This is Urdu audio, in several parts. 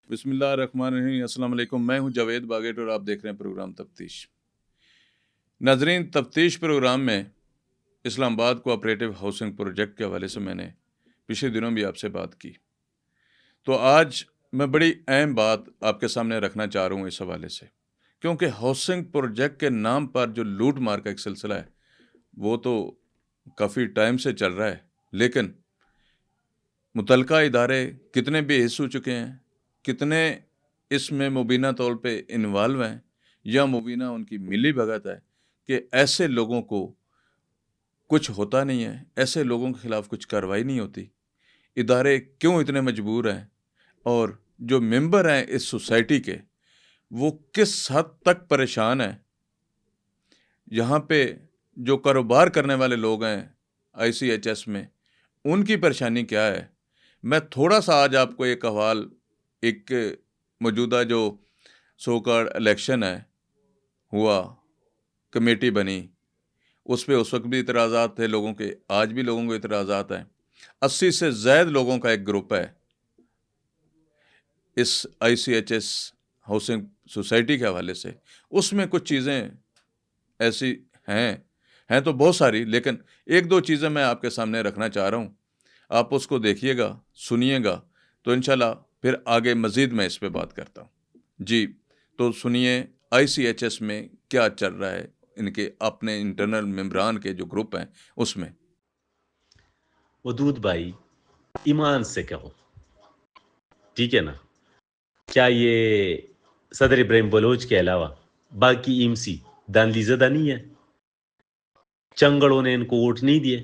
بسم اللہ الرحمن الرحیم. السلام علیکم. میں ہوں جاوید باگیٹ اور آپ دیکھ رہے ہیں پروگرام تفتیش. ناظرین، تفتیش پروگرام میں اسلام آباد کوآپریٹو ہاؤسنگ پروجیکٹ کے حوالے سے میں نے پچھلے دنوں بھی آپ سے بات کی. تو آج میں بڑی اہم بات آپ کے سامنے رکھنا چاہ رہا ہوں اس حوالے سے، کیونکہ ہاؤسنگ پروجیکٹ کے نام پر جو لوٹ مار کا ایک سلسلہ ہے وہ تو کافی ٹائم سے چل رہا ہے، لیکن متعلقہ ادارے کتنے بے حس ہو چکے ہیں، کتنے اس میں مبینہ طور پہ انوالو ہیں، یا مبینہ ان کی ملی بھگت ہے کہ ایسے لوگوں کو کچھ ہوتا نہیں ہے، ایسے لوگوں کے خلاف کچھ کارروائی نہیں ہوتی. ادارے کیوں اتنے مجبور ہیں، اور جو ممبر ہیں اس سوسائٹی کے وہ کس حد تک پریشان ہیں. یہاں پہ جو کاروبار کرنے والے لوگ ہیں آئی سی ایچ ایس میں، ان کی پریشانی کیا ہے. میں تھوڑا سا آج آپ کو ایک حوال، ایک موجودہ جو سو کارڈ الیکشن ہے ہوا، کمیٹی بنی، اس پہ اس وقت بھی اعتراضات تھے لوگوں کے، آج بھی لوگوں کو اعتراضات ہیں. 80 سے زائد لوگوں کا ایک گروپ ہے اس I C H S housing society کے حوالے سے. اس میں کچھ چیزیں ایسی ہیں تو بہت ساری، لیکن ایک دو چیزیں میں آپ کے سامنے رکھنا چاہ رہا ہوں. آپ اس کو دیکھیے گا، سنیے گا، تو انشاءاللہ پھر آگے مزید میں اس پہ بات کرتا ہوں. جی تو سنیے آئی سی ایچ ایس میں کیا چل رہا ہے، ان کے اپنے انٹرنل ممبران کے جو گروپ ہیں اس میں. ودود بھائی، ایمان سے کہو، ٹھیک ہے نا؟ کیا یہ صدر ابراہیم بلوچ کے علاوہ باقی ایمسی دانلی زدہ نہیں ہے؟ چنگڑوں نے ان کو ووٹ نہیں دیے،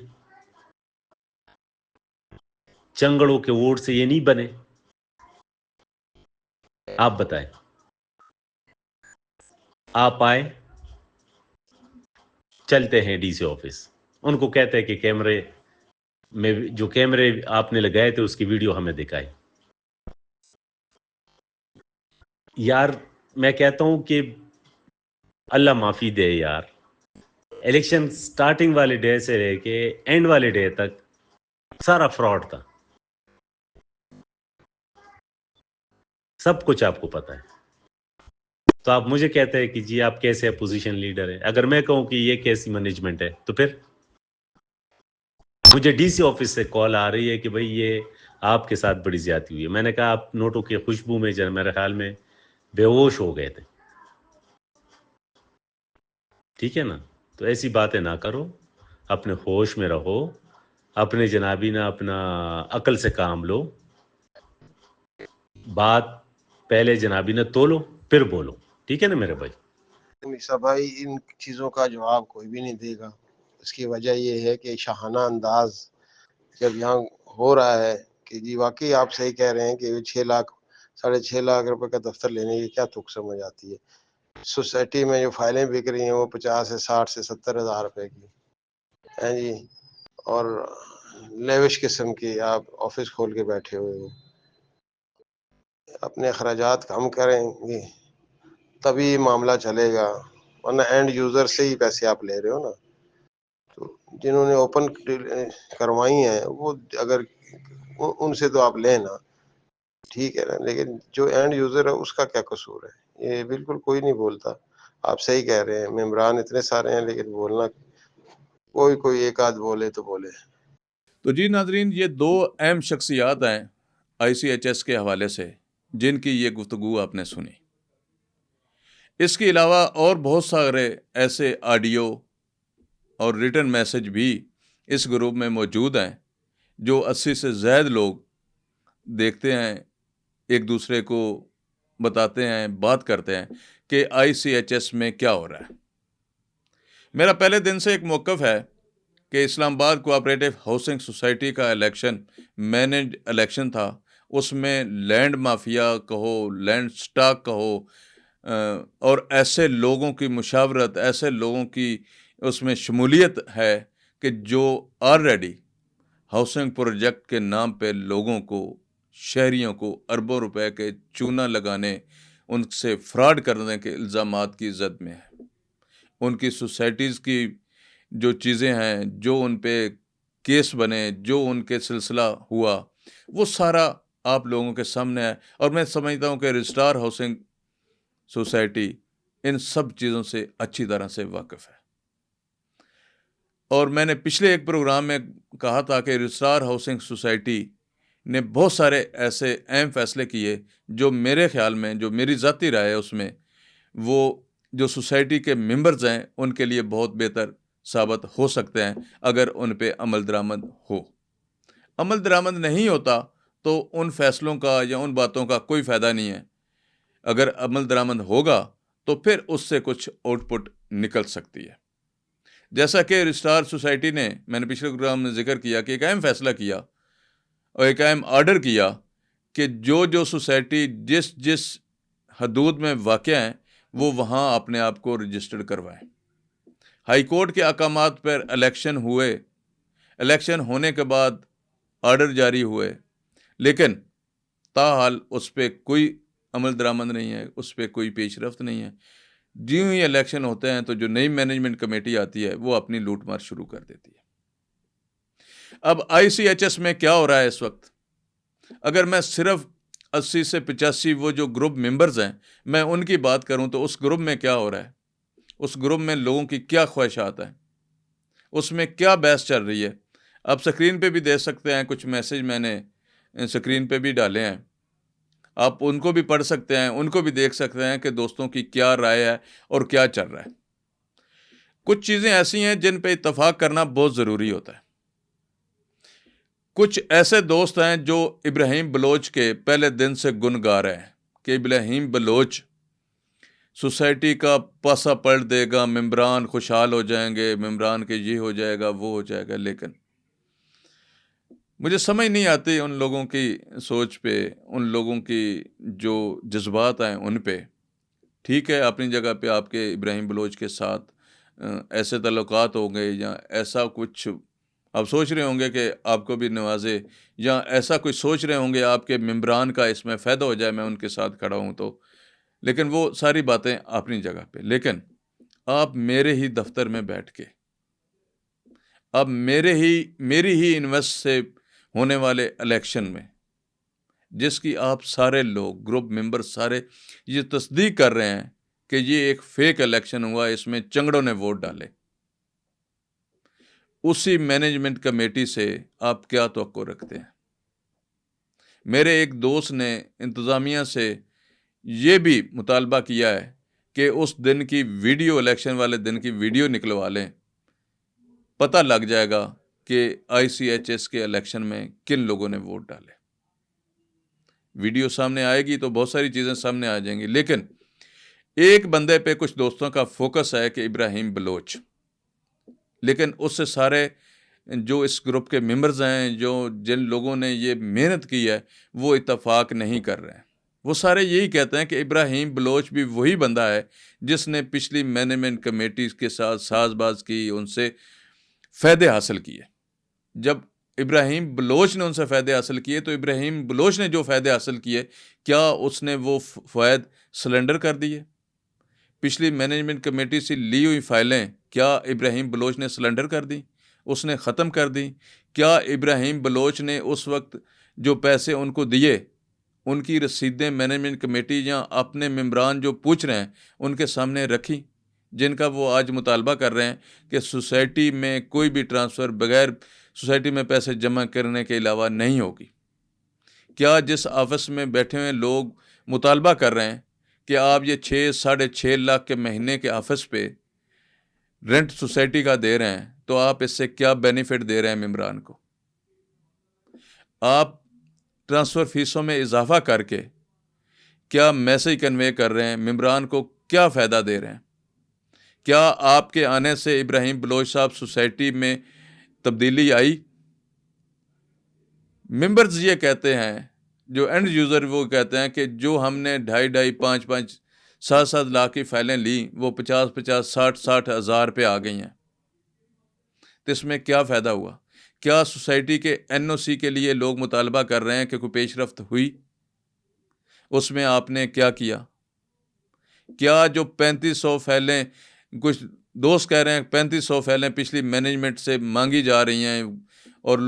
چنگڑوں کے ووٹ سے یہ نہیں بنے. آپ بتائیں، آپ آئے، چلتے ہیں ڈی سی آفس، ان کو کہتے ہیں کہ کیمرے میں جو کیمرے آپ نے لگائے تھے اس کی ویڈیو ہمیں دکھائے. یار میں کہتا ہوں کہ اللہ معافی دے یار، الیکشن سٹارٹنگ والے ڈے سے لے کے اینڈ والے ڈے تک سارا فراڈ تھا، سب کچھ آپ کو پتا ہے. تو آپ مجھے کہتے ہیں کہ جی آپ کیسے اپوزیشن لیڈر ہیں. اگر میں کہوں کہ یہ کیسی مینجمنٹ ہے تو پھر مجھے ڈی سی آفس سے کال آ رہی ہے کہ بھئی یہ آپ کے ساتھ بڑی زیادتی ہوئی ہے. میں نے کہا آپ نوٹوں کی خوشبو میں میرے خیال میں بے ہوش ہو گئے تھے، ٹھیک ہے نا؟ تو ایسی باتیں نہ کرو، اپنے ہوش میں رہو، اپنے جنابی نہ اپنا عقل سے کام لو، بات پہلے جنابی نہ تولو پھر بولو، ٹھیک ہے نا میرے بھائی؟ مرزا بھائی، ان چیزوں کا جواب کوئی بھی نہیں دے گا. اس کی وجہ یہ ہے کہ شاہانہ انداز جب یہاں ہو رہا ہے کہ جی واقعی آپ صحیح کہہ رہے ہیں کہ 6 لاکھ 6.5 لاکھ روپے کا دفتر لینے کی کیا تک سمجھ آتی ہے. سوسائٹی میں جو فائلیں بک رہی ہیں وہ 50 سے 60 سے 70 ہزار روپے کی ہیں جی، اور لیوش قسم کی آپ آفس کھول کے بیٹھے ہوئے ہو. اپنے اخراجات کم کریں گے تبھی معاملہ چلے گا، ورنہ اینڈ یوزر سے ہی پیسے آپ لے رہے ہو نا. تو جنہوں نے اوپن کروائی ہیں وہ اگر ان سے تو آپ لیں نا، ٹھیک ہے نا، لیکن جو اینڈ یوزر ہے اس کا کیا قصور ہے؟ یہ بالکل کوئی نہیں بولتا. آپ صحیح کہہ رہے ہیں، ممبران اتنے سارے ہیں لیکن بولنا کوئی ایک آدھ بولے تو بولے. تو جی ناظرین، یہ دو اہم شخصیات ہیں آئی سی ایچ ایس کے حوالے سے جن کی یہ گفتگو آپ نے سنی. اس کے علاوہ اور بہت سارے ایسے آڈیو اور ریٹن میسج بھی اس گروپ میں موجود ہیں جو 80 سے زائد لوگ دیکھتے ہیں، ایک دوسرے کو بتاتے ہیں، بات کرتے ہیں کہ آئی سی ایچ ایس میں کیا ہو رہا ہے. میرا پہلے دن سے ایک موقف ہے کہ اسلام آباد کوآپریٹو ہاؤسنگ سوسائٹی کا الیکشن مینیج الیکشن تھا. اس میں لینڈ مافیا کہو، لینڈ سٹاک کہو، اور ایسے لوگوں کی مشاورت، ایسے لوگوں کی اس میں شمولیت ہے کہ جو آلریڈی ہاؤسنگ پروجیکٹ کے نام پہ لوگوں کو، شہریوں کو اربوں روپے کے چونا لگانے، ان سے فراڈ کرنے کے الزامات کی زد میں ہے. ان کی سوسائٹیز کی جو چیزیں ہیں، جو ان پہ کیس بنے، جو ان کے سلسلہ ہوا، وہ سارا آپ لوگوں کے سامنے ہے، اور میں سمجھتا ہوں کہ رجسٹرار ہاؤسنگ سوسائٹی ان سب چیزوں سے اچھی طرح سے واقف ہے۔ اور میں نے پچھلے ایک پروگرام میں کہا تھا کہ رجسٹرار ہاؤسنگ سوسائٹی نے بہت سارے ایسے اہم فیصلے کیے جو میرے خیال میں، جو میری ذاتی رائے ہے، اس میں وہ جو سوسائٹی کے ممبرز ہیں ان کے لیے بہت بہتر ثابت ہو سکتے ہیں اگر ان پہ عمل درآمد ہو۔ عمل درآمد نہیں ہوتا تو ان فیصلوں کا یا ان باتوں کا کوئی فائدہ نہیں ہے۔ اگر عمل درآمد ہوگا تو پھر اس سے کچھ آؤٹ پٹ نکل سکتی ہے۔ جیسا کہ رجسٹرار سوسائٹی نے، میں نے پچھلے پروگرام میں ذکر کیا کہ ایک اہم فیصلہ کیا اور ایک اہم آرڈر کیا کہ جو سوسائٹی جس حدود میں واقع ہیں وہ وہاں اپنے آپ کو رجسٹرڈ کروائیں۔ ہائی کورٹ کے احکامات پر الیکشن ہوئے، الیکشن ہونے کے بعد آرڈر جاری ہوئے، لیکن تاحال اس پہ کوئی عمل درآمد نہیں ہے، اس پہ کوئی پیش رفت نہیں ہے۔ جیوں ہی الیکشن ہوتے ہیں تو جو نئی مینجمنٹ کمیٹی آتی ہے وہ اپنی لوٹ مار شروع کر دیتی ہے۔ اب آئی سی ایچ ایس میں کیا ہو رہا ہے اس وقت؟ اگر میں صرف 80 سے 85 وہ جو گروپ ممبرز ہیں میں ان کی بات کروں تو اس گروپ میں کیا ہو رہا ہے، اس گروپ میں لوگوں کی کیا خواہشات ہیں، اس میں کیا بحث چل رہی ہے۔ آپ سکرین پہ بھی دیکھ سکتے ہیں، کچھ میسج میں نے سکرین پہ بھی ڈالے ہیں، آپ ان کو بھی پڑھ سکتے ہیں، ان کو بھی دیکھ سکتے ہیں کہ دوستوں کی کیا رائے ہے اور کیا چل رہا ہے۔ کچھ چیزیں ایسی ہیں جن پہ اتفاق کرنا بہت ضروری ہوتا ہے۔ کچھ ایسے دوست ہیں جو ابراہیم بلوچ کے پہلے دن سے گن گا رہے ہیں کہ ابراہیم بلوچ سوسائٹی کا پاسا پلٹ دے گا، ممبران خوشحال ہو جائیں گے، ممبران کے یہ ہو جائے گا، وہ ہو جائے گا۔ لیکن مجھے سمجھ نہیں آتی ان لوگوں کی سوچ پہ، ان لوگوں کی جو جذبات ہیں ان پہ۔ ٹھیک ہے، اپنی جگہ پہ آپ کے ابراہیم بلوچ کے ساتھ ایسے تعلقات ہوں گے یا ایسا کچھ آپ سوچ رہے ہوں گے کہ آپ کو بھی نوازے، یا ایسا کچھ سوچ رہے ہوں گے آپ کے ممبران کا اس میں فائدہ ہو جائے، میں ان کے ساتھ کھڑا ہوں تو۔ لیکن وہ ساری باتیں اپنی جگہ پہ، لیکن آپ میرے ہی دفتر میں بیٹھ کے، اب میری ہی انویسٹ سے ہونے والے الیکشن میں، جس کی آپ سارے لوگ گروپ ممبر سارے یہ تصدیق کر رہے ہیں کہ یہ ایک فیک الیکشن ہوا، اس میں چنگڑوں نے ووٹ ڈالے، اسی مینجمنٹ کمیٹی سے آپ کیا توقع رکھتے ہیں؟ میرے ایک دوست نے انتظامیہ سے یہ بھی مطالبہ کیا ہے کہ اس دن کی ویڈیو، الیکشن والے دن کی ویڈیو نکلوا لیں، پتہ لگ جائے گا کہ آئی سی ایچ ایس کے الیکشن میں کن لوگوں نے ووٹ ڈالے۔ ویڈیو سامنے آئے گی تو بہت ساری چیزیں سامنے آ جائیں گی، لیکن ایک بندے پہ کچھ دوستوں کا فوکس ہے کہ ابراہیم بلوچ، لیکن اس سے سارے جو اس گروپ کے ممبرز ہیں، جن لوگوں نے یہ محنت کی ہے، وہ اتفاق نہیں کر رہے ہیں۔ وہ سارے یہی کہتے ہیں کہ ابراہیم بلوچ بھی وہی بندہ ہے جس نے پچھلی مینجمنٹ کمیٹی کے ساتھ ساز باز کی، ان سے فائدے حاصل کیے۔ جب ابراہیم بلوچ نے ان سے فائدے حاصل کیے تو ابراہیم بلوچ نے جو فائدے حاصل کیے، کیا اس نے وہ فوائد سلنڈر کر دیے؟ پچھلی مینجمنٹ کمیٹی سے لی ہوئی فائلیں کیا ابراہیم بلوچ نے سلنڈر کر دی؟ اس نے ختم کر دی؟ کیا ابراہیم بلوچ نے اس وقت جو پیسے ان کو دیے، ان کی رسیدیں مینجمنٹ کمیٹی یا اپنے ممبران جو پوچھ رہے ہیں ان کے سامنے رکھی، جن کا وہ آج مطالبہ کر رہے ہیں کہ سوسائٹی میں کوئی بھی ٹرانسفر بغیر سوسائٹی میں پیسے جمع کرنے کے علاوہ نہیں ہوگی؟ کیا جس آفس میں بیٹھے ہوئے لوگ مطالبہ کر رہے ہیں کہ آپ یہ 6.5 لاکھ کے مہینے کے آفس پہ رینٹ سوسائٹی کا دے رہے ہیں، تو آپ اس سے کیا بینیفٹ دے رہے ہیں ممبران کو؟ آپ ٹرانسفر فیسوں میں اضافہ کر کے کیا میسج کنوے کر رہے ہیں؟ ممبران کو کیا فائدہ دے رہے ہیں؟ کیا آپ کے آنے سے ابراہیم بلوچ صاحب سوسائٹی میں تبدیلی آئی؟ ممبرز یہ کہتے ہیں، جو اینڈ یوزر وہ کہتے ہیں کہ جو ہم نے 2.5 5 7 لاکھ کی فائلیں لیں وہ 50 60 ہزار پہ آ گئی ہیں، تو اس میں کیا فائدہ ہوا؟ کیا سوسائٹی کے این او سی کے لیے لوگ مطالبہ کر رہے ہیں کہ کوئی پیش رفت ہوئی؟ اس میں آپ نے کیا کیا؟ کیا جو 3500 فائلیں کچھ دوست کہہ رہے ہیں 3500 فائلیں پچھلی مینجمنٹ سے مانگی جا رہی ہیں، اور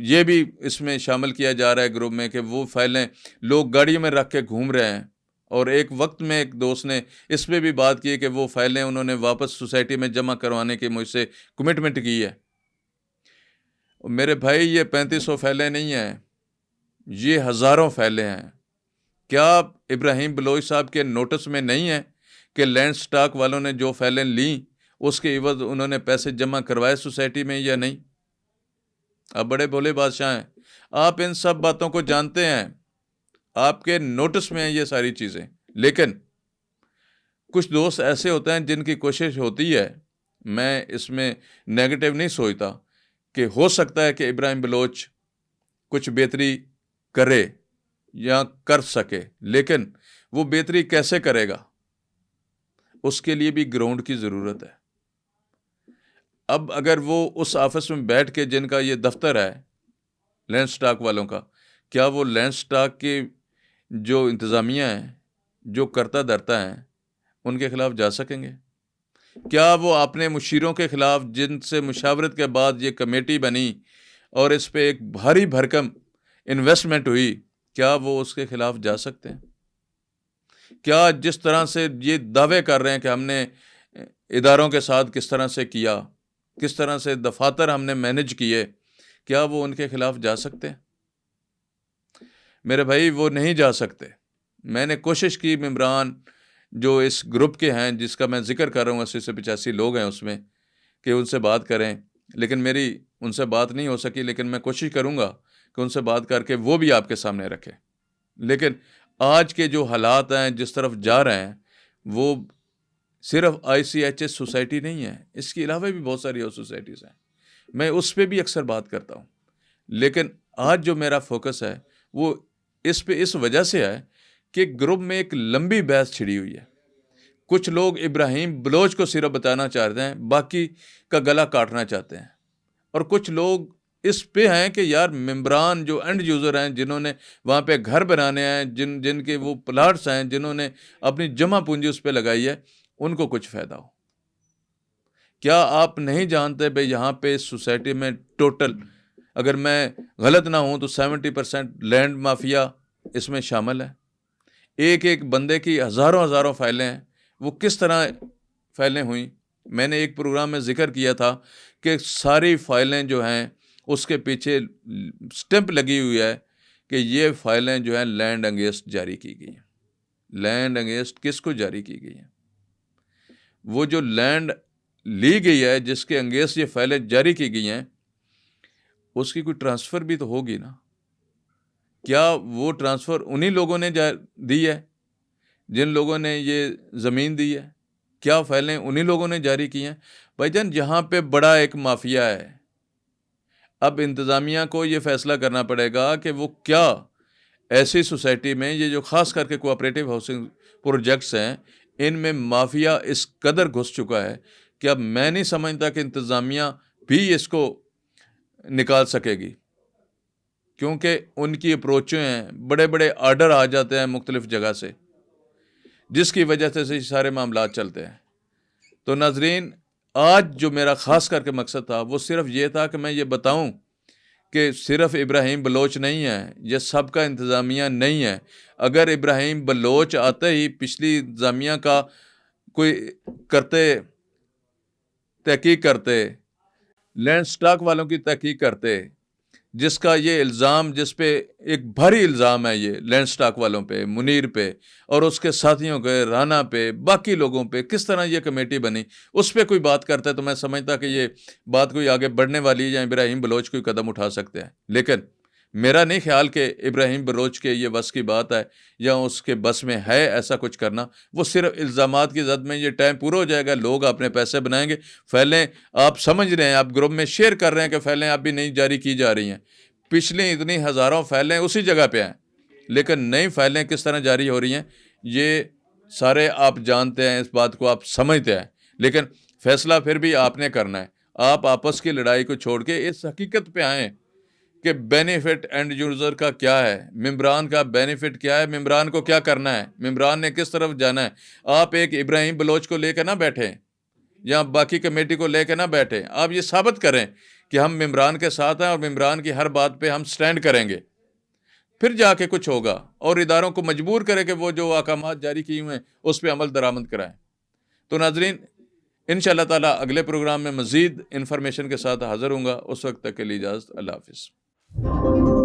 یہ بھی اس میں شامل کیا جا رہا ہے گروپ میں کہ وہ فائلیں لوگ گاڑیوں میں رکھ کے گھوم رہے ہیں، اور ایک وقت میں ایک دوست نے اس پہ بھی بات کی کہ وہ فائلیں انہوں نے واپس سوسائٹی میں جمع کروانے کی مجھ سے کمٹمنٹ کی ہے۔ میرے بھائی یہ 3500 فائلیں نہیں ہیں، یہ ہزاروں فائلیں ہیں۔ کیا ابراہیم بلوچ صاحب کے نوٹس میں نہیں ہے کہ لینڈ سٹاک والوں نے جو فائلیں لیں اس کے عوض انہوں نے پیسے جمع کروائے سوسائٹی میں یا نہیں؟ آپ بڑے بھولے بادشاہ ہیں، آپ ان سب باتوں کو جانتے ہیں، آپ کے نوٹس میں ہیں یہ ساری چیزیں۔ لیکن کچھ دوست ایسے ہوتے ہیں جن کی کوشش ہوتی ہے، میں اس میں نیگیٹو نہیں سوچتا، کہ ہو سکتا ہے کہ ابراہیم بلوچ کچھ بہتری کرے یا کر سکے، لیکن وہ بہتری کیسے کرے گا؟ اس کے لیے بھی گراؤنڈ کی ضرورت ہے۔ اب اگر وہ اس آفس میں بیٹھ کے، جن کا یہ دفتر ہے لینڈ سٹاک والوں کا، کیا وہ لینڈ سٹاک کی جو انتظامیہ ہیں، جو کرتا دھرتا ہیں، ان کے خلاف جا سکیں گے؟ کیا وہ اپنے مشیروں کے خلاف، جن سے مشاورت کے بعد یہ کمیٹی بنی اور اس پہ ایک بھاری بھرکم انویسٹمنٹ ہوئی، کیا وہ اس کے خلاف جا سکتے ہیں؟ کیا جس طرح سے یہ دعوے کر رہے ہیں کہ ہم نے اداروں کے ساتھ کس طرح سے کیا، کس طرح سے دفاتر ہم نے مینج کیے، کیا وہ ان کے خلاف جا سکتے ہیں؟ میرے بھائی وہ نہیں جا سکتے۔ میں نے کوشش کی ممبران جو اس گروپ کے ہیں، جس کا میں ذکر کر رہا ہوں، 80 سے 85 لوگ ہیں اس میں، کہ ان سے بات کریں، لیکن میری ان سے بات نہیں ہو سکی، لیکن میں کوشش کروں گا کہ ان سے بات کر کے وہ بھی آپ کے سامنے رکھے۔ لیکن آج کے جو حالات ہیں، جس طرف جا رہے ہیں، وہ صرف ICHS سوسائٹی نہیں ہے، اس کے علاوہ بھی بہت ساری اور سوسائٹیز ہیں، میں اس پہ بھی اکثر بات کرتا ہوں۔ لیکن آج جو میرا فوکس ہے وہ اس پہ اس وجہ سے ہے کہ گروپ میں ایک لمبی بحث چھڑی ہوئی ہے۔ کچھ لوگ ابراہیم بلوچ کو صرف بتانا چاہتے ہیں، باقی کا گلا کاٹنا چاہتے ہیں، اور کچھ لوگ اس پہ ہیں کہ یار ممبران جو اینڈ یوزر ہیں، جنہوں نے وہاں پہ گھر بنانے ہیں، جن کے وہ پلاٹس ہیں، جنہوں نے اپنی جمع پونجی اس پہ لگائی ہے، ان کو کچھ فائدہ ہو۔ کیا آپ نہیں جانتے بھائی یہاں پہ اس سوسائٹی میں ٹوٹل، اگر میں غلط نہ ہوں تو 70% لینڈ مافیا اس میں شامل ہے۔ ایک بندے کی ہزاروں فائلیں ہیں، وہ کس طرح فائلیں ہوئیں؟ میں نے ایک پروگرام میں ذکر کیا تھا کہ ساری فائلیں جو ہیں اس کے پیچھے سٹمپ لگی ہوئی ہے کہ یہ فائلیں جو ہیں لینڈ انگیسٹ جاری کی گئی ہیں۔ لینڈ انگیسٹ کس کو جاری کی گئی ہیں؟ وہ جو لینڈ لی گئی ہے، جس کے انگیسٹ یہ فائلیں جاری کی گئی ہیں، اس کی کوئی ٹرانسفر بھی تو ہوگی نا؟ کیا وہ ٹرانسفر انہی لوگوں نے دی ہے جن لوگوں نے یہ زمین دی ہے؟ کیا فائلیں انہی لوگوں نے جاری کی ہیں؟ بھائی جان، یہاں پہ بڑا ایک مافیا ہے۔ اب انتظامیہ کو یہ فیصلہ کرنا پڑے گا کہ وہ کیا ایسی سوسائٹی میں، یہ جو خاص کر کے کوآپریٹو ہاؤسنگ پروجیکٹس ہیں، ان میں مافیا اس قدر گھس چکا ہے کہ اب میں نہیں سمجھتا کہ انتظامیہ بھی اس کو نکال سکے گی، کیونکہ ان کی اپروچیں ہیں، بڑے آرڈر آ جاتے ہیں مختلف جگہ سے، جس کی وجہ سے یہ سارے معاملات چلتے ہیں۔ تو ناظرین، آج جو میرا خاص کر کے مقصد تھا وہ صرف یہ تھا کہ میں یہ بتاؤں کہ صرف ابراہیم بلوچ نہیں ہے، یہ سب کا انتظامیہ نہیں ہے۔ اگر ابراہیم بلوچ آتے ہی پچھلی انتظامیہ کا کوئی تحقیق کرتے، لینڈ سٹاک والوں کی تحقیق کرتے، جس کا یہ الزام، جس پہ ایک بھاری الزام ہے یہ لینڈ سٹاک والوں پہ، منیر پہ اور اس کے ساتھیوں کے، رانا پہ، باقی لوگوں پہ، کس طرح یہ کمیٹی بنی، اس پہ کوئی بات کرتا ہے تو میں سمجھتا کہ یہ بات کوئی آگے بڑھنے والی ہے یا ابراہیم بلوچ کوئی قدم اٹھا سکتے ہیں۔ لیکن میرا نہیں خیال کہ ابراہیم بلوچ کے یہ بس کی بات ہے یا اس کے بس میں ہے ایسا کچھ کرنا۔ وہ صرف الزامات کی زد میں، یہ ٹائم پورا ہو جائے گا، لوگ اپنے پیسے بنائیں گے۔ فائلیں آپ سمجھ رہے ہیں، آپ گروپ میں شیئر کر رہے ہیں کہ فائلیں اب بھی نہیں جاری کی جا رہی ہیں، پچھلی اتنی ہزاروں فائلیں اسی جگہ پہ ہیں، لیکن نئی فائلیں کس طرح جاری ہو رہی ہیں یہ سارے آپ جانتے ہیں، اس بات کو آپ سمجھتے ہیں، لیکن فیصلہ پھر بھی آپ نے کرنا ہے۔ آپ آپس کی لڑائی کو چھوڑ کے اس حقیقت پہ آئیں کہ بینیفٹ اینڈ یوزر کا کیا ہے، ممبران کا بینیفٹ کیا ہے، ممبران کو کیا کرنا ہے، ممبران نے کس طرف جانا ہے۔ آپ ایک ابراہیم بلوچ کو لے کے نہ بیٹھیں یا باقی کمیٹی کو لے کے نہ بیٹھیں، آپ یہ ثابت کریں کہ ہم ممبران کے ساتھ ہیں اور ممبران کی ہر بات پہ ہم سٹینڈ کریں گے، پھر جا کے کچھ ہوگا، اور اداروں کو مجبور کرے کہ وہ جو احکامات جاری کیے ہوئے ہیں اس پہ عمل درآمد کرائیں۔ تو ناظرین، انشاءاللہ تعالیٰ اگلے پروگرام میں مزید انفارمیشن کے ساتھ حاضر ہوں گا، اس وقت تک کے لیے اجازت، اللہ حافظ۔